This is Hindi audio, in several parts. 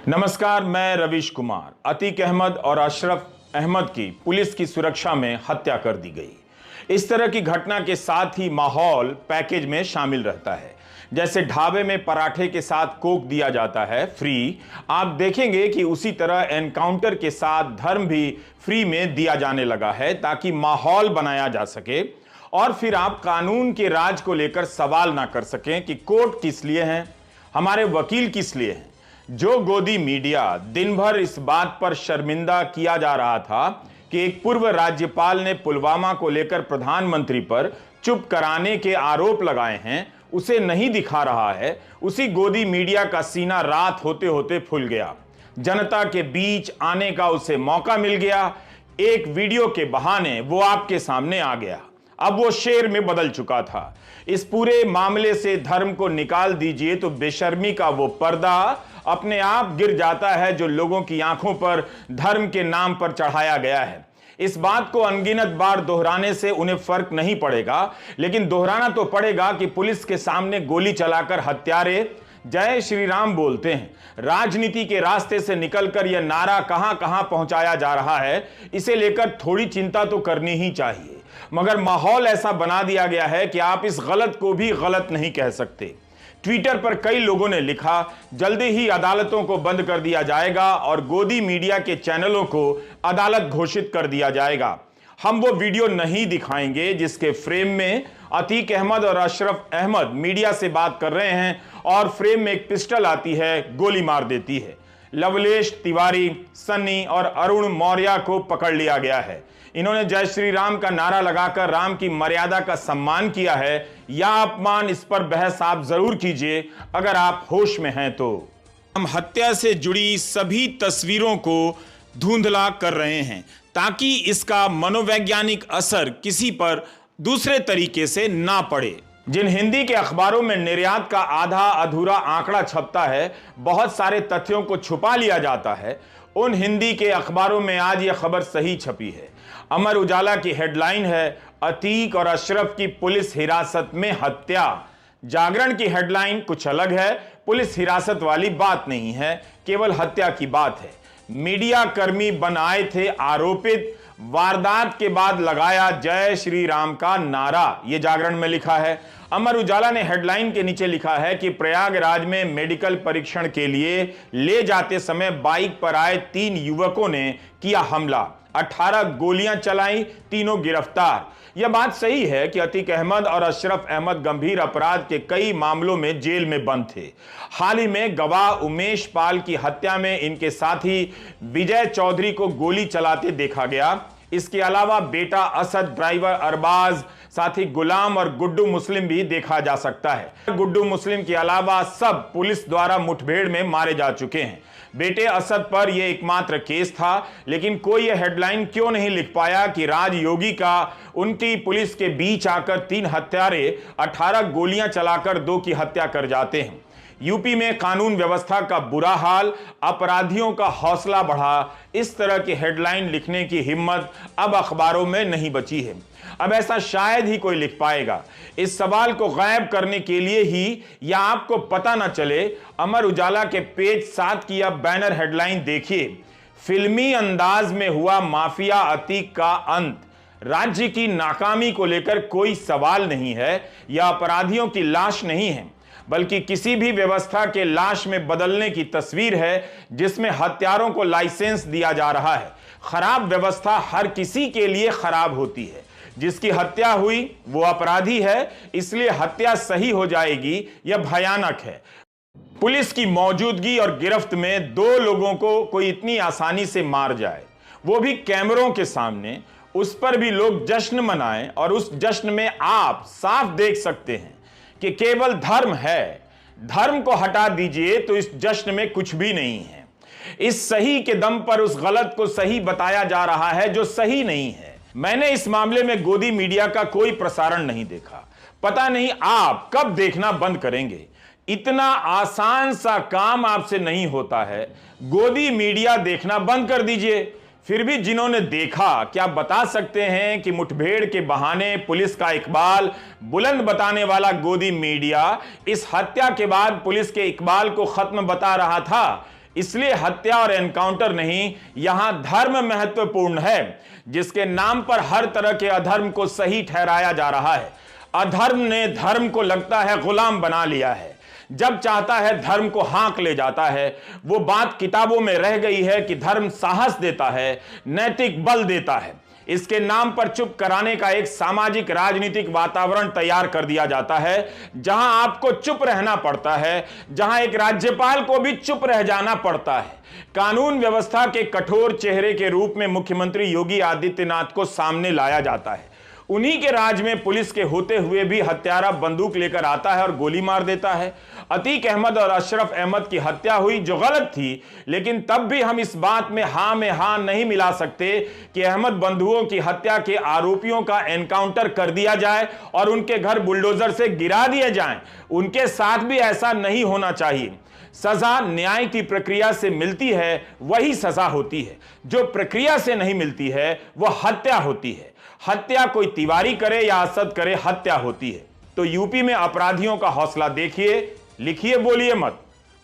नमस्कार, मैं रवीश कुमार। अतीक अहमद और अशरफ अहमद की पुलिस की सुरक्षा में हत्या कर दी गई। इस तरह की घटना के साथ ही माहौल पैकेज में शामिल रहता है। जैसे ढाबे में पराठे के साथ कोक दिया जाता है फ्री, आप देखेंगे कि उसी तरह एनकाउंटर के साथ धर्म भी फ्री में दिया जाने लगा है ताकि माहौल बनाया जा सके और फिर आप कानून के राज को लेकर सवाल ना कर सकें कि कोर्ट किस लिए है, हमारे वकील किस लिए हैं। जो गोदी मीडिया दिन भर इस बात पर शर्मिंदा किया जा रहा था कि एक पूर्व राज्यपाल ने पुलवामा को लेकर प्रधानमंत्री पर चुप कराने के आरोप लगाए हैं, उसे नहीं दिखा रहा है। उसी गोदी मीडिया का सीना रात होते होते फूल गया। जनता के बीच आने का उसे मौका मिल गया। एक वीडियो के बहाने वो आपके सामने आ गया। अब वो शेर में बदल चुका था। इस पूरे मामले से धर्म को निकाल दीजिए तो बेशर्मी का वो पर्दा अपने आप गिर जाता है जो लोगों की आंखों पर धर्म के नाम पर चढ़ाया गया है। इस बात को अनगिनत बार दोहराने से उन्हें फर्क नहीं पड़ेगा, लेकिन दोहराना तो पड़ेगा कि पुलिस के सामने गोली चलाकर हत्यारे जय श्री राम बोलते हैं। राजनीति के रास्ते से निकलकर यह नारा कहां कहां पहुंचाया जा रहा है, इसे लेकर थोड़ी चिंता तो करनी ही चाहिए। मगर माहौल ऐसा बना दिया गया है कि आप इस गलत को भी गलत नहीं कह सकते। ट्विटर पर कई लोगों ने लिखा, जल्दी ही अदालतों को बंद कर दिया जाएगा और गोदी मीडिया के चैनलों को अदालत घोषित कर दिया जाएगा। हम वो वीडियो नहीं दिखाएंगे जिसके फ्रेम में अतीक अहमद और अशरफ अहमद मीडिया से बात कर रहे हैं और फ्रेम में एक पिस्टल आती है, गोली मार देती है। लवलेश तिवारी, सन्नी और अरुण मौर्य को पकड़ लिया गया है। इन्होंने जय श्री राम का नारा लगाकर राम की मर्यादा का सम्मान किया है या अपमान, इस पर बहस आप जरूर कीजिए अगर आप होश में हैं तो। हम हत्या से जुड़ी सभी तस्वीरों को धुंधला कर रहे हैं ताकि इसका मनोवैज्ञानिक असर किसी पर दूसरे तरीके से ना पड़े। जिन हिंदी के अखबारों में निर्यात का आधा अधूरा आंकड़ा छपता है, बहुत सारे तथ्यों को छुपा लिया जाता है, उन हिंदी के अखबारों में आज यह खबर सही छपी है। अमर उजाला की हेडलाइन है, अतीक और अशरफ की पुलिस हिरासत में हत्या। जागरण की हेडलाइन कुछ अलग है, पुलिस हिरासत वाली बात नहीं है, केवल हत्या की बात है। मीडिया कर्मी बन आए थे आरोपित, वारदात के बाद लगाया जय श्री राम का नारा, यह जागरण में लिखा है। अमर उजाला ने हेडलाइन के नीचे लिखा है कि प्रयागराज में मेडिकल परीक्षण के लिए ले जाते समय बाइक पर आए 3 युवकों ने किया हमला, 18 गोलियां चलाई, तीनों गिरफ्तार। यह बात सही है कि अतीक अहमद और अशरफ अहमद गंभीर अपराध के कई मामलों में जेल में बंद थे। हाल ही में गवाह उमेश पाल की हत्या में इनके साथी विजय चौधरी को गोली चलाते देखा गया। इसके अलावा बेटा असद, ड्राइवर अरबाज, साथी गुलाम और गुड्डू मुस्लिम भी देखा जा सकता है। गुड्डू मुस्लिम के अलावा सब पुलिस द्वारा मुठभेड़ में मारे जा चुके हैं। बेटे असद पर यह एकमात्र केस था, लेकिन कोई यह हेडलाइन क्यों नहीं लिख पाया कि राज योगी का उनकी पुलिस के बीच आकर 3 हत्यारे 18 गोलियां चलाकर 2 की हत्या कर जाते हैं। यूपी में कानून व्यवस्था का बुरा हाल, अपराधियों का हौसला बढ़ा, इस तरह की हेडलाइन लिखने की हिम्मत अब अखबारों में नहीं बची है। अब ऐसा शायद ही कोई लिख पाएगा। इस सवाल को गायब करने के लिए ही, या आपको पता न चले, अमर उजाला के पेज 7 की अब बैनर हेडलाइन देखिए, फिल्मी अंदाज में हुआ माफिया अतीक का अंत। राज्य की नाकामी को लेकर कोई सवाल नहीं है, यह अपराधियों की लाश नहीं है, बल्कि किसी भी व्यवस्था के लाश में बदलने की तस्वीर है जिसमें हत्यारों को लाइसेंस दिया जा रहा है। खराब व्यवस्था हर किसी के लिए खराब होती है। जिसकी हत्या हुई वो अपराधी है, इसलिए हत्या सही हो जाएगी, यह भयानक है। पुलिस की मौजूदगी और गिरफ्त में 2 लोगों को कोई इतनी आसानी से मार जाए, वो भी कैमरों के सामने, उस पर भी लोग जश्न मनाएं और उस जश्न में आप साफ देख सकते हैं कि केवल धर्म है। धर्म को हटा दीजिए तो इस जश्न में कुछ भी नहीं है। इस सही के दम पर उस गलत को सही बताया जा रहा है जो सही नहीं है। मैंने इस मामले में गोदी मीडिया का कोई प्रसारण नहीं देखा। पता नहीं आप कब देखना बंद करेंगे। इतना आसान सा काम आपसे नहीं होता है। गोदी मीडिया देखना बंद कर दीजिए। फिर भी जिन्होंने देखा, क्या बता सकते हैं कि मुठभेड़ के बहाने पुलिस का इकबाल बुलंद बताने वाला गोदी मीडिया इस हत्या के बाद पुलिस के इकबाल को खत्म बता रहा था, इसलिए हत्या और एनकाउंटर नहीं, यहां धर्म महत्वपूर्ण है, जिसके नाम पर हर तरह के अधर्म को सही ठहराया जा रहा है। अधर्म ने धर्म को लगता है गुलाम बना लिया है, जब चाहता है धर्म को हाँक ले जाता है। वो बात किताबों में रह गई है कि धर्म साहस देता है, नैतिक बल देता है। इसके नाम पर चुप कराने का एक सामाजिक राजनीतिक वातावरण तैयार कर दिया जाता है, जहां आपको चुप रहना पड़ता है, जहां एक राज्यपाल को भी चुप रह जाना पड़ता है। कानून व्यवस्था के कठोर चेहरे के रूप में मुख्यमंत्री योगी आदित्यनाथ को सामने लाया जाता है। उन्हीं के राज में पुलिस के होते हुए भी हत्यारा बंदूक लेकर आता है और गोली मार देता है। अतीक अहमद और अशरफ अहमद की हत्या हुई जो गलत थी, लेकिन तब भी हम इस बात में हां नहीं मिला सकते कि अहमद बंधुओं की हत्या के आरोपियों का एनकाउंटर कर दिया जाए और उनके घर बुलडोजर से गिरा दिए जाएं। उनके साथ भी ऐसा नहीं होना चाहिए। सजा न्याय की प्रक्रिया से मिलती है, वही सजा होती है। जो प्रक्रिया से नहीं मिलती है वह हत्या होती है। हत्या कोई तिवारी करे या असद करे, हत्या होती है। तो यूपी में अपराधियों का हौसला देखिए, लिखिए, बोलिए मत।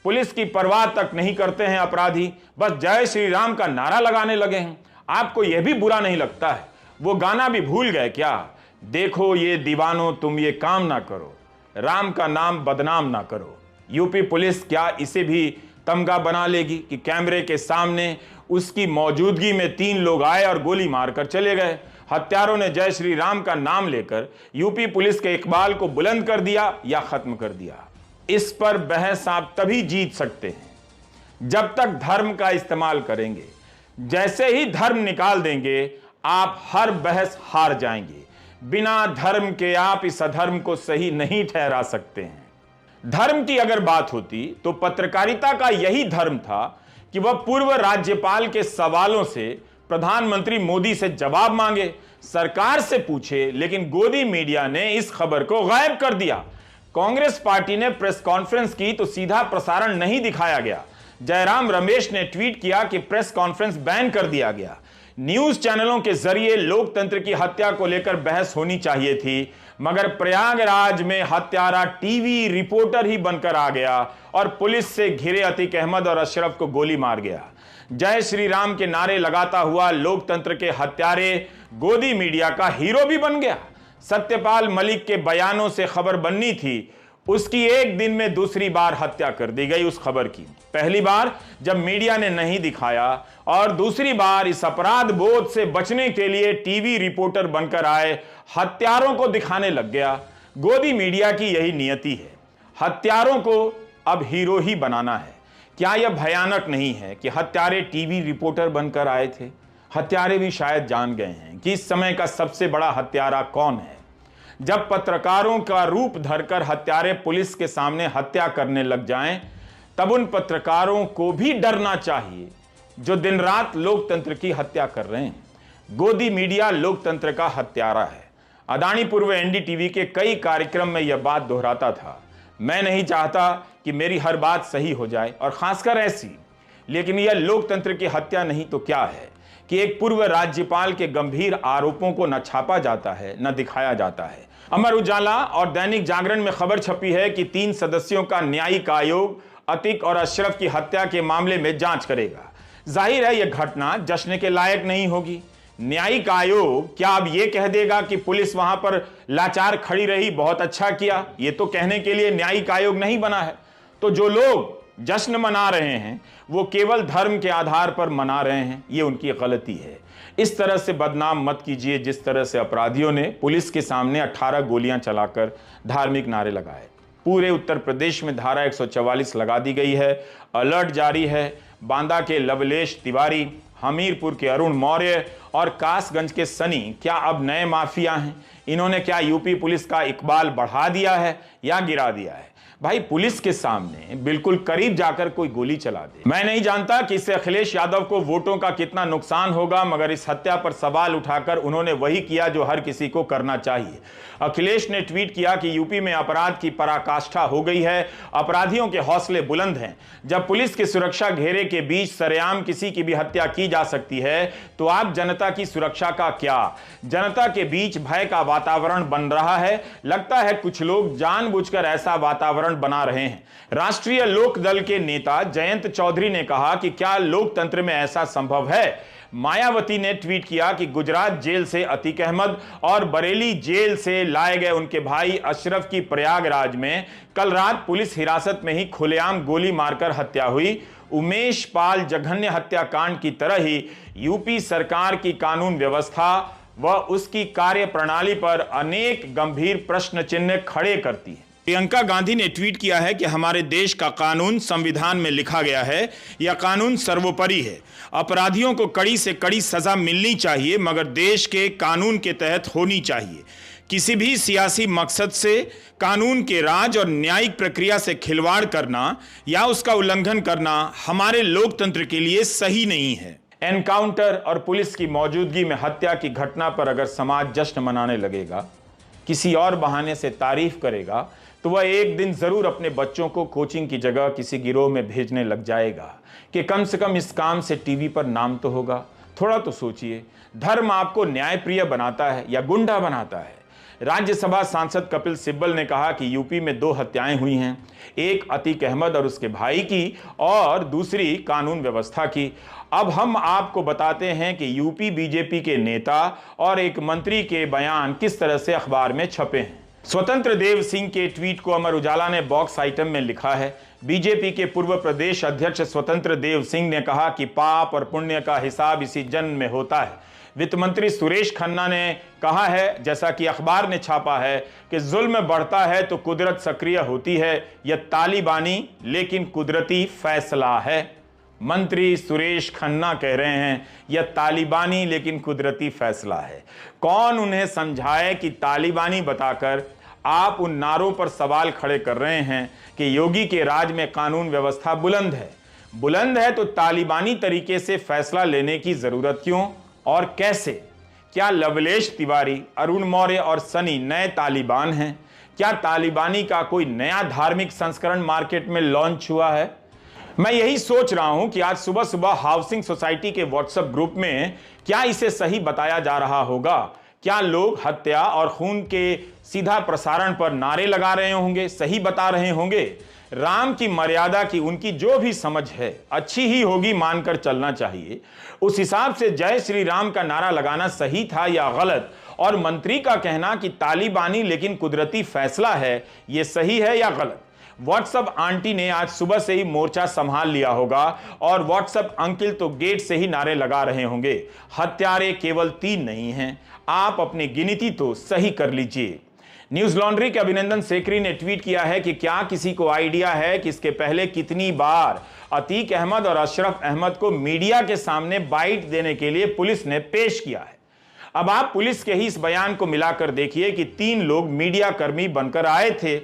पुलिस की परवाह तक नहीं करते हैं अपराधी, बस जय श्री राम का नारा लगाने लगे हैं। आपको यह भी बुरा नहीं लगता है? वो गाना भी भूल गए क्या? देखो ये दीवानों तुम ये काम ना करो, राम का नाम बदनाम ना करो। यूपी पुलिस क्या इसे भी तमगा बना लेगी कि कैमरे के सामने उसकी मौजूदगी में 3 लोग आए और गोली मारकर चले गए? हत्यारों ने जय श्री राम का नाम लेकर यूपी पुलिस के इकबाल को बुलंद कर दिया या खत्म कर दिया। इस पर बहस आप तभी जीत सकते हैं जब तक धर्म का इस्तेमाल करेंगे। जैसे ही धर्म निकाल देंगे आप हर बहस हार जाएंगे। बिना धर्म के आप इस अधर्म को सही नहीं ठहरा सकते हैं। धर्म की अगर बात होती तो पत्रकारिता का यही धर्म था कि वह पूर्व राज्यपाल के सवालों से प्रधानमंत्री मोदी से जवाब मांगे, सरकार से पूछे, लेकिन गोदी मीडिया ने इस खबर को गायब कर दिया। कांग्रेस पार्टी ने प्रेस कॉन्फ्रेंस की तो सीधा प्रसारण नहीं दिखाया गया। जयराम रमेश ने ट्वीट किया कि प्रेस कॉन्फ्रेंस बैन कर दिया गया। न्यूज चैनलों के जरिए लोकतंत्र की हत्या को लेकर बहस होनी चाहिए थी, मगर प्रयागराज में हत्यारा टीवी रिपोर्टर ही बनकर आ गया और पुलिस से घिरे अतीक अहमद और अशरफ को गोली मार गया। जय श्री राम के नारे लगाता हुआ लोकतंत्र के हत्यारे गोदी मीडिया का हीरो भी बन गया। सत्यपाल मलिक के बयानों से खबर बननी थी, उसकी एक दिन में दूसरी बार हत्या कर दी गई उस खबर की। पहली बार जब मीडिया ने नहीं दिखाया और दूसरी बार इस अपराध बोध से बचने के लिए टीवी रिपोर्टर बनकर आए हत्यारों को दिखाने लग गया। गोदी मीडिया की यही नियति है, हत्यारों को अब हीरो ही बनाना है। क्या यह भयानक नहीं है कि हत्यारे टीवी रिपोर्टर बनकर आए थे? हत्यारे भी शायद जान गए हैं कि इस समय का सबसे बड़ा हत्यारा कौन है। जब पत्रकारों का रूप धरकर हत्यारे पुलिस के सामने हत्या करने लग जाएं, तब उन पत्रकारों को भी डरना चाहिए जो दिन रात लोकतंत्र की हत्या कर रहे हैं। गोदी मीडिया लोकतंत्र का हत्यारा है। अदानी पूर्व एनडीटीवी के कई कार्यक्रम में यह बात दोहराता था। मैं नहीं चाहता कि मेरी हर बात सही हो जाए और खासकर ऐसी, लेकिन यह लोकतंत्र की हत्या नहीं तो क्या है कि एक पूर्व राज्यपाल के गंभीर आरोपों को न छापा जाता है न दिखाया जाता है। अमर उजाला और दैनिक जागरण में खबर छपी है कि 3 सदस्यों का न्यायिक आयोग अतीक और अशरफ की हत्या के मामले में जांच करेगा। जाहिर है यह घटना जश्न के लायक नहीं होगी। न्यायिक आयोग क्या अब यह कह देगा कि पुलिस वहां पर लाचार खड़ी रही, बहुत अच्छा किया? यह तो कहने के लिए न्यायिक आयोग नहीं बना है। तो जो लोग जश्न मना रहे हैं वो केवल धर्म के आधार पर मना रहे हैं, ये उनकी गलती है। इस तरह से बदनाम मत कीजिए जिस तरह से अपराधियों ने पुलिस के सामने 18 गोलियां चलाकर धार्मिक नारे लगाए। पूरे उत्तर प्रदेश में धारा 144 लगा दी गई है, अलर्ट जारी है। बांदा के लवलेश तिवारी, हमीरपुर के अरुण मौर्य और कासगंज के सनी क्या अब नए माफिया हैं? इन्होंने क्या यूपी पुलिस का इकबाल बढ़ा दिया है या गिरा दिया है? भाई पुलिस के सामने बिल्कुल करीब जाकर कोई गोली चला दे। मैं नहीं जानता कि इससे अखिलेश यादव को वोटों का कितना नुकसान होगा, मगर इस हत्या पर सवाल उठाकर उन्होंने वही किया जो हर किसी को करना चाहिए। अखिलेश ने ट्वीट किया कि यूपी में अपराध की पराकाष्ठा हो गई है, अपराधियों के हौसले बुलंद हैं। जब पुलिस के सुरक्षा घेरे के बीच सरेआम किसी की भी हत्या की जा सकती है तो आप जनता की सुरक्षा का क्या? जनता के बीच भय का वातावरण बन रहा है। लगता है कुछ लोग जानबूझकर ऐसा वातावरण वातावरण बना रहे हैं। राष्ट्रीय लोक दल के नेता जयंत चौधरी ने कहा कि क्या लोकतंत्र में ऐसा संभव है। मायावती ने ट्वीट किया कि गुजरात जेल से अतीक अहमद और बरेली जेल से लाए गए उनके भाई अशरफ की प्रयागराज में कल रात पुलिस हिरासत में ही खुलेआम गोली मारकर हत्या हुई। उमेश पाल जघन्य हत्याकांड की तरह ही यूपी सरकार की कानून व्यवस्था व उसकी कार्यप्रणाली पर अनेक गंभीर प्रश्न चिन्ह खड़े करती है। प्रियंका गांधी ने ट्वीट किया है कि हमारे देश का कानून संविधान में लिखा गया है, यह कानून सर्वोपरि है। अपराधियों को कड़ी से कड़ी सजा मिलनी चाहिए, मगर देश के कानून के तहत होनी चाहिए। किसी भी सियासी मकसद से कानून के राज और न्यायिक प्रक्रिया से खिलवाड़ करना या उसका उल्लंघन करना हमारे लोकतंत्र के लिए सही नहीं है। एनकाउंटर और पुलिस की मौजूदगी में हत्या की घटना पर अगर समाज जश्न मनाने लगेगा, किसी और बहाने से तारीफ करेगा, तो वह एक दिन जरूर अपने बच्चों को कोचिंग की जगह किसी गिरोह में भेजने लग जाएगा कि कम से कम इस काम से टीवी पर नाम तो होगा। थोड़ा तो सोचिए, धर्म आपको न्यायप्रिय बनाता है या गुंडा बनाता है। राज्यसभा सांसद कपिल सिब्बल ने कहा कि यूपी में 2 हत्याएं हुई हैं, एक अतीक अहमद और उसके भाई की और दूसरी कानून व्यवस्था की। अब हम आपको बताते हैं कि यूपी बीजेपी के नेता और एक मंत्री के बयान किस तरह से अखबार में छपे हैं। स्वतंत्र देव सिंह के ट्वीट को अमर उजाला ने बॉक्स आइटम में लिखा है। बीजेपी के पूर्व प्रदेश अध्यक्ष स्वतंत्र देव सिंह ने कहा कि पाप और पुण्य का हिसाब इसी जन्म में होता है। वित्त मंत्री सुरेश खन्ना ने कहा है, जैसा कि अखबार ने छापा है, कि जुल्म बढ़ता है तो कुदरत सक्रिय होती है, यह तालिबानी लेकिन कुदरती फैसला है। मंत्री सुरेश खन्ना कह रहे हैं यह तालिबानी लेकिन कुदरती फैसला है। कौन उन्हें समझाए कि तालिबानी बताकर आप उन नारों पर सवाल खड़े कर रहे हैं कि योगी के राज में कानून व्यवस्था बुलंद है। बुलंद है तो तालिबानी तरीके से फैसला लेने की जरूरत क्यों और कैसे? क्या लवलेश तिवारी, अरुण मौर्य और सनी नए तालिबान हैं? क्या तालिबानी का कोई नया धार्मिक संस्करण मार्केट में लॉन्च हुआ है? मैं यही सोच रहा हूं कि आज सुबह सुबह हाउसिंग सोसाइटी के व्हाट्सएप ग्रुप में क्या इसे सही बताया जा रहा होगा? क्या लोग हत्या और खून के सीधा प्रसारण पर नारे लगा रहे होंगे, सही बता रहे होंगे? राम की मर्यादा की उनकी जो भी समझ है अच्छी ही होगी, मानकर चलना चाहिए। उस हिसाब से जय श्री राम का नारा लगाना सही था या गलत? और मंत्री का कहना कि तालिबानी लेकिन कुदरती फैसला है, यह सही है या गलत? व्हाट्सएप आंटी ने आज सुबह से ही मोर्चा संभाल लिया होगा और व्हाट्सएप अंकल तो गेट से ही नारे लगा रहे होंगे। हत्यारे केवल 3 नहीं हैं, आप अपनी गिनती तो सही कर लीजिए। न्यूज लॉन्ड्री के अभिनंदन सेकरी ने ट्वीट किया है कि क्या किसी को आइडिया है कि इसके पहले कितनी बार अतीक अहमद और अशरफ अहमद को मीडिया के सामने बाइट देने के लिए पुलिस ने पेश किया है? अब आप पुलिस के ही इस बयान को मिलाकर देखिए कि 3 लोग मीडिया कर्मी बनकर आए थे,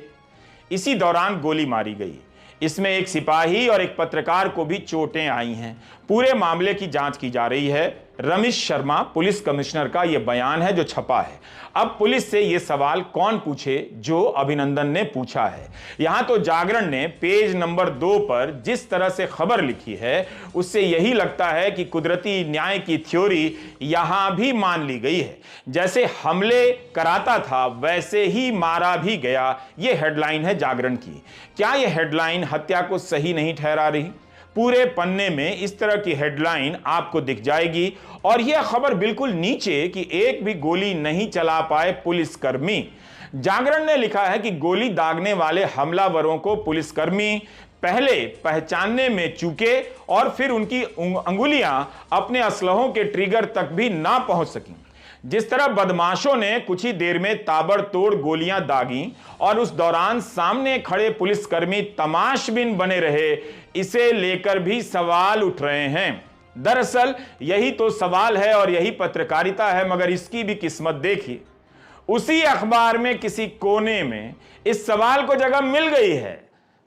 इसी दौरान गोली मारी गई। इसमें एक सिपाही और एक पत्रकार को भी चोटें आई हैं। पूरे मामले की जांच की जा रही है। रमेश शर्मा पुलिस कमिश्नर का यह बयान है जो छपा है। अब पुलिस से यह सवाल कौन पूछे जो अभिनंदन ने पूछा है? यहां तो जागरण ने पेज नंबर 2 पर जिस तरह से खबर लिखी है उससे यही लगता है कि कुदरती न्याय की थ्योरी यहां भी मान ली गई है। जैसे हमले कराता था वैसे ही मारा भी गया, यह हेडलाइन है जागरण की। क्या यह हेडलाइन हत्या को सही नहीं ठहरा रही? पूरे पन्ने में इस तरह की हेडलाइन आपको दिख जाएगी और यह खबर बिल्कुल नीचे कि एक भी गोली नहीं चला पाए पुलिसकर्मी। जागरण ने लिखा है कि गोली दागने वाले हमलावरों को पुलिसकर्मी पहले पहचानने में चूके और फिर उनकी अंगुलियां अपने असलहों के ट्रिगर तक भी ना पहुंच सकी। जिस तरह बदमाशों ने कुछ ही देर में ताबड़तोड़ गोलियां दागी और उस दौरान सामने खड़े पुलिसकर्मी तमाशबीन बने रहे, इसे लेकर भी सवाल उठ रहे हैं। दरअसल यही तो सवाल है और यही पत्रकारिता है, मगर इसकी भी किस्मत देखिए, उसी अखबार में किसी कोने में इस सवाल को जगह मिल गई है।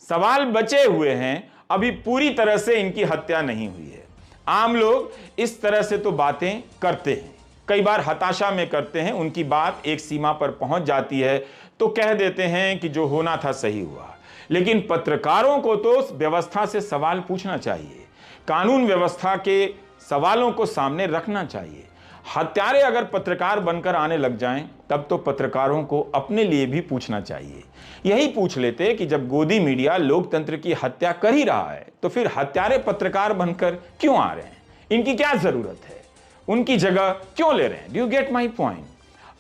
सवाल बचे हुए हैं, अभी पूरी तरह से इनकी हत्या नहीं हुई है। आम लोग इस तरह से तो बातें करते हैं, कई बार हताशा में करते हैं, उनकी बात एक सीमा पर पहुंच जाती है तो कह देते हैं कि जो होना था सही हुआ। लेकिन पत्रकारों को तो व्यवस्था से सवाल पूछना चाहिए, कानून व्यवस्था के सवालों को सामने रखना चाहिए। हत्यारे अगर पत्रकार बनकर आने लग जाएं, तब तो पत्रकारों को अपने लिए भी पूछना चाहिए। यही पूछ लेते कि जब गोदी मीडिया लोकतंत्र की हत्या कर ही रहा है, तो फिर हत्यारे पत्रकार बनकर क्यों आ रहे हैं? इनकी क्या जरूरत है? उनकी जगह क्यों ले रहे हैं? Do you get my point?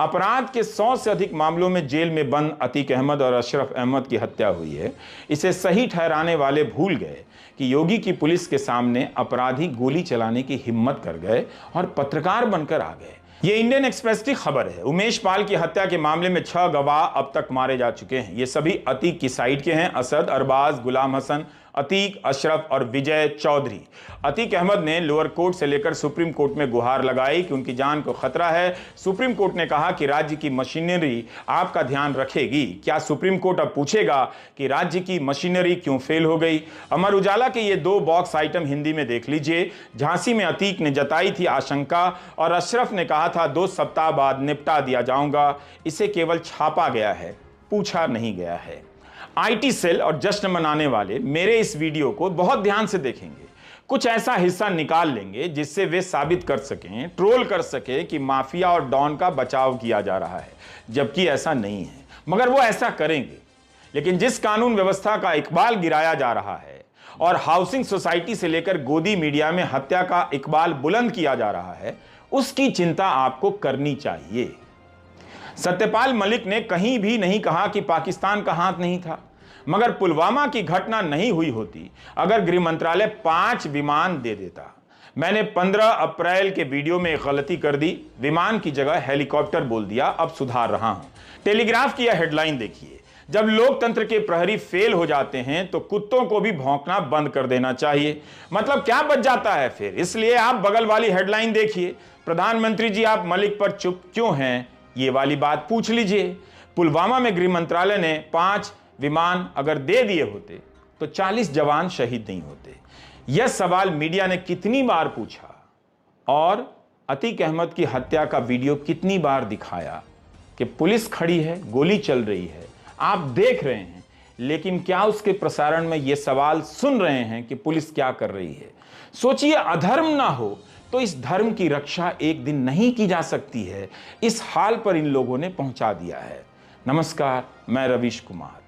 अपराध के 100 से अधिक मामलों में जेल में बंद अतीक अहमद और अशरफ अहमद की हत्या हुई है। इसे सही ठहराने वाले भूल गए कि योगी की पुलिस के सामने अपराधी गोली चलाने की हिम्मत कर गए और पत्रकार बनकर आ गए। ये इंडियन एक्सप्रेस की खबर है। उमेश पाल की हत्या के मामले में 6 गवाह अब तक मारे जा चुके हैं। ये सभी अतीक की साइड के हैं। असद, अरबाज, गुलाम हसन, अतीक, अशरफ और विजय चौधरी। अतीक अहमद ने लोअर कोर्ट से लेकर सुप्रीम कोर्ट में गुहार लगाई कि उनकी जान को खतरा है। सुप्रीम कोर्ट ने कहा कि राज्य की मशीनरी आपका ध्यान रखेगी। क्या सुप्रीम कोर्ट अब पूछेगा कि राज्य की मशीनरी क्यों फेल हो गई? अमर उजाला के ये 2 बॉक्स आइटम हिंदी में देख लीजिए। झांसी में अतीक ने जताई थी आशंका और अशरफ ने कहा था 2 सप्ताह बाद निपटा दिया जाऊंगा। इसे केवल छापा गया है, पूछा नहीं गया है। आईटी सेल और जश्न मनाने वाले मेरे इस वीडियो को बहुत ध्यान से देखेंगे। कुछ ऐसा हिस्सा निकाल लेंगे जिससे वे साबित कर सकें, ट्रोल कर सकें कि माफिया और डॉन का बचाव किया जा रहा है, जबकि ऐसा नहीं है। मगर वो ऐसा करेंगे। लेकिन जिस कानून व्यवस्था का इकबाल गिराया जा रहा है और हाउसिंग सोसाइटी से लेकर गोदी मीडिया में हत्या का इकबाल बुलंद किया जा रहा है, उसकी चिंता आपको करनी चाहिए। सत्यपाल मलिक ने कहीं भी नहीं कहा कि पाकिस्तान का हाथ नहीं था। मगर पुलवामा की घटना नहीं हुई होती अगर गृह मंत्रालय 5 विमान दे देता। मैंने 15 अप्रैल के वीडियो में एक गलती कर दी, विमान की जगह हेलीकॉप्टर बोल दिया। अब सुधार रहा हूं। टेलीग्राफ की यह हेडलाइन देखिए। जब लोकतंत्र के प्रहरी फेल हो जाते हैं तो कुत्तों को भी भौंकना बंद कर देना चाहिए। मतलब क्या बच जाता है फिर? इसलिए आप बगल वाली हेडलाइन देखिए। प्रधानमंत्री जी, आप मलिक पर चुप क्यों हैं? ये वाली बात पूछ लीजिए। पुलवामा में गृह मंत्रालय ने 5 विमान अगर दे दिए होते तो 40 जवान शहीद नहीं होते। यह सवाल मीडिया ने कितनी बार पूछा और अतीक अहमद की हत्या का वीडियो कितनी बार दिखाया कि पुलिस खड़ी है, गोली चल रही है, आप देख रहे हैं, लेकिन क्या उसके प्रसारण में यह सवाल सुन रहे हैं कि पुलिस क्या कर रही है? सोचिए, अधर्म ना हो तो इस धर्म की रक्षा एक दिन नहीं की जा सकती है। इस हाल पर इन लोगों ने पहुंचा दिया है। नमस्कार, मैं रवीश कुमार।